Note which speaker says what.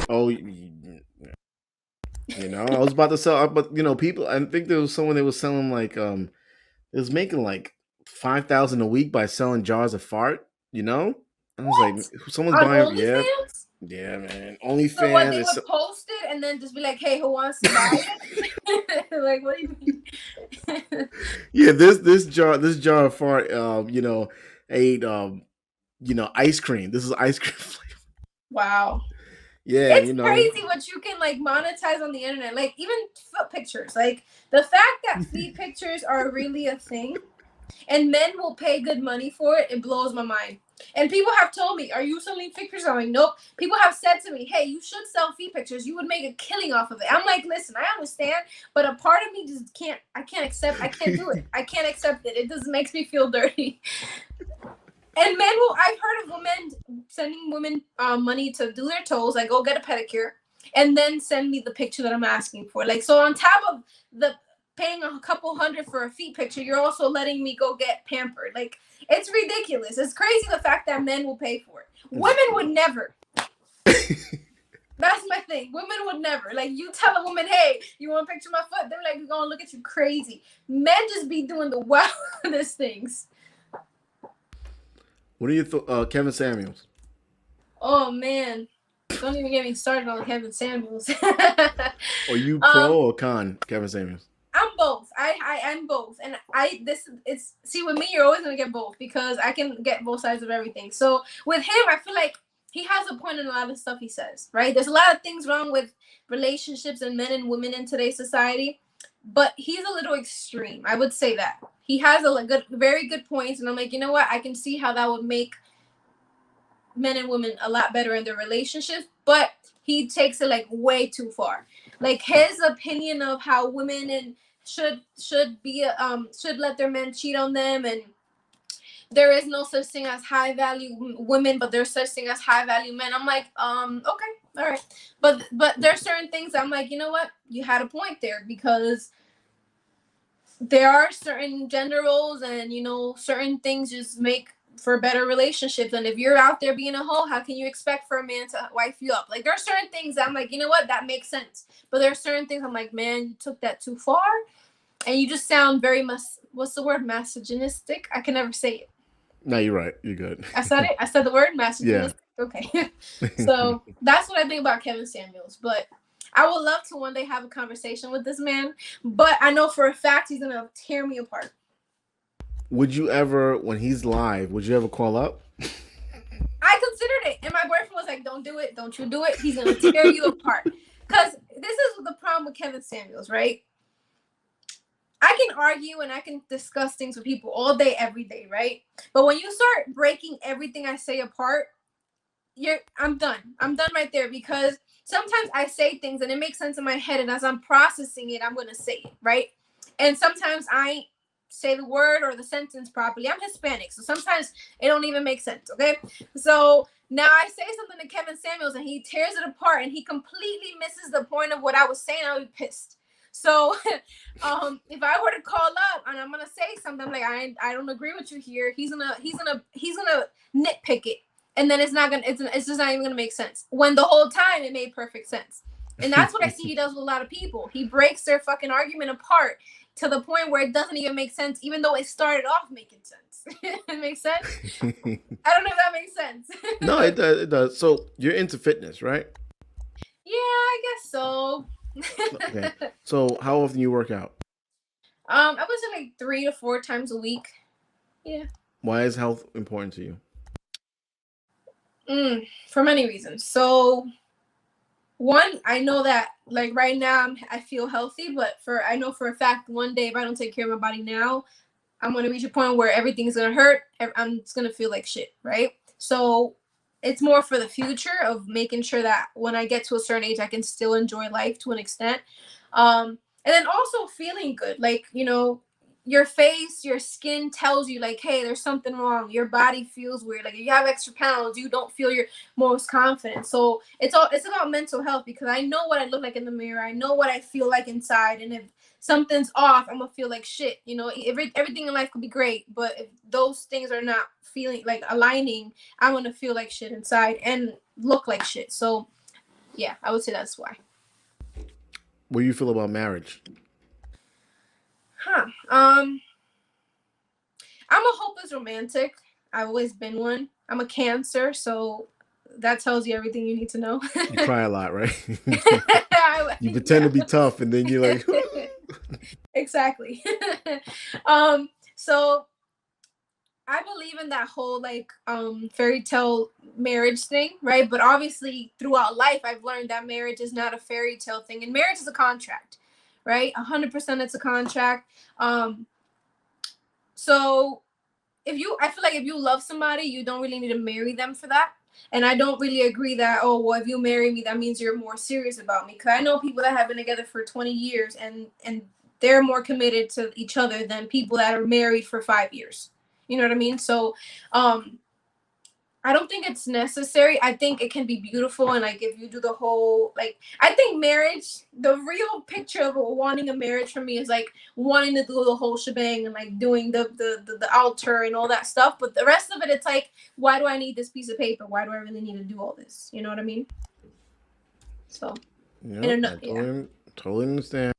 Speaker 1: Oh, I was about to sell, but people. I think there was someone that was selling like it was making like 5,000 a week by selling jars of fart. I was like,
Speaker 2: What?
Speaker 1: someone's
Speaker 2: On
Speaker 1: buying. Yeah,
Speaker 2: OnlyFans?
Speaker 1: yeah, man.
Speaker 2: So what,
Speaker 1: OnlyFans.
Speaker 2: they would post it and then just be like, "Hey, who wants to buy it?" Like, what do you mean?
Speaker 1: Yeah, this jar of fart. Ate ice cream. This is ice cream flavor.
Speaker 2: Wow.
Speaker 1: Yeah,
Speaker 2: It's crazy what you can like monetize on the internet. Like even foot pictures. Like the fact that feet pictures are really a thing and men will pay good money for it, it blows my mind. And people have told me, "Are you selling feet pictures?" I'm like, "Nope." People have said to me, "Hey, you should sell feet pictures. You would make a killing off of it." I'm like, "Listen, I understand, but a part of me just can't. I can't accept. I can't do it. I can't accept it. It just makes me feel dirty." And men will. I've heard of women sending women money to do their toes, like go get a pedicure, and then send me the picture that I'm asking for. Like so, on top of the paying a couple hundred for a feet picture, you're also letting me go get pampered. Like it's ridiculous. It's crazy the fact that men will pay for it. Women would never. That's my thing. Women would never. Like you tell a woman, "Hey, you want a picture of my foot?" They're like, "We're gonna look at you crazy." Men just be doing the wildest things.
Speaker 1: What are your Kevin Samuels?
Speaker 2: Oh man, don't even get me started on Kevin Samuels.
Speaker 1: Are you
Speaker 2: um,
Speaker 1: pro or con Kevin Samuels?
Speaker 2: I'm both. I am both, and I this it's see with me you're always gonna get both because I can get both sides of everything. So with him, I feel like he has a point in a lot of stuff he says. Right? There's a lot of things wrong with relationships and men and women in today's society, but he's a little extreme. I would say that he has a good, very good points, and I'm like, you know what? I can see how that would make men and women a lot better in their relationships, but he takes it like way too far. Like his opinion of how women and should be should let their men cheat on them, and there is no such thing as high value women, but there's such thing as high value men. I'm like, okay, all right, but there's certain things I'm like, you know what, you had a point there because there are certain gender roles and certain things just make for better relationships. And if you're out there being a hoe, how can you expect for a man to wife you up? Like there are certain things I'm like, you know what, that makes sense. But there are certain things I'm like, man, you took that too far, and you just sound very what's the word, misogynistic. I can never say it.
Speaker 1: No, you're right. You're good.
Speaker 2: I said it. I said the word
Speaker 1: Yeah.
Speaker 2: misogynistic. Okay. So that's what I think about Kevin Samuels. But I would love to one day have a conversation with this man. But I know for a fact he's gonna tear me apart.
Speaker 1: Would you ever, when he's live, would you ever call up?
Speaker 2: I considered it, and my boyfriend was like, "Don't do it. Don't you do it. He's gonna tear you apart." Because this is the problem with Kevin Samuels, right? I can argue and I can discuss things with people all day, every day, right? But when you start breaking everything I say apart, I'm done. I'm done right there because sometimes I say things and it makes sense in my head, and as I'm processing it, I'm gonna say it, right? And sometimes I say the word or the sentence properly. I'm Hispanic, so sometimes it don't even make sense. Okay, so now I say something to Kevin Samuels and he tears it apart and he completely misses the point of what I was saying. I'll be pissed. So, if I were to call up and I'm gonna say something, I'm like, I don't agree with you here. He's gonna nitpick it, and then it's just not even gonna make sense. When the whole time it made perfect sense. And that's what I see he does with a lot of people. He breaks their fucking argument apart to the point where it doesn't even make sense, even though it started off making sense. It makes sense. I don't know if that makes sense.
Speaker 1: No, it does. It does. So you're into fitness, right?
Speaker 2: Yeah, I guess so.
Speaker 1: Okay. So how often you work out?
Speaker 2: I would say like 3 to 4 times a week. Yeah.
Speaker 1: Why is health important to you?
Speaker 2: For many reasons. So one, I know that like right now I feel healthy, but I know for a fact one day if I don't take care of my body now, I'm gonna reach a point where everything's gonna hurt. I'm just gonna feel like shit, right? So it's more for the future of making sure that when I get to a certain age, I can still enjoy life to an extent. And then also feeling good, like your face, your skin tells you like, hey, there's something wrong. Your body feels weird. Like if you have extra pounds, you don't feel your most confident. So it's about mental health because I know what I look like in the mirror. I know what I feel like inside, and if something's off, I'm gonna feel like shit. Everything in life could be great, but if those things are not feeling like aligning, I'm gonna feel like shit inside and look like shit. So Yeah, I would say that's why.
Speaker 1: What do you feel about marriage?
Speaker 2: Huh. I'm a hopeless romantic. I've always been one. I'm a Cancer, so that tells you everything you need to know.
Speaker 1: You cry a lot, right? You pretend
Speaker 2: Yeah.
Speaker 1: to be tough, and then you're like,
Speaker 2: Exactly. So I believe in that whole like fairy tale marriage thing, right? But obviously throughout life I've learned that marriage is not a fairy tale thing, and marriage is a contract, right? 100% it's a contract. So I feel like if you love somebody, you don't really need to marry them for that. And I don't really agree that, oh, well, if you marry me, that means you're more serious about me. Because I know people that have been together for 20 years and they're more committed to each other than people that are married for 5 years. You know what I mean? So I don't think it's necessary. I think it can be beautiful, and like if you do the whole like, I think marriage, the real picture of wanting a marriage for me is like wanting to do the whole shebang and like doing the altar and all that stuff. But the rest of it, it's like, why do I need this piece of paper? Why do I really need to do all this? You know what I mean? So, in
Speaker 1: yep,
Speaker 2: a
Speaker 1: I
Speaker 2: yeah.
Speaker 1: totally understand.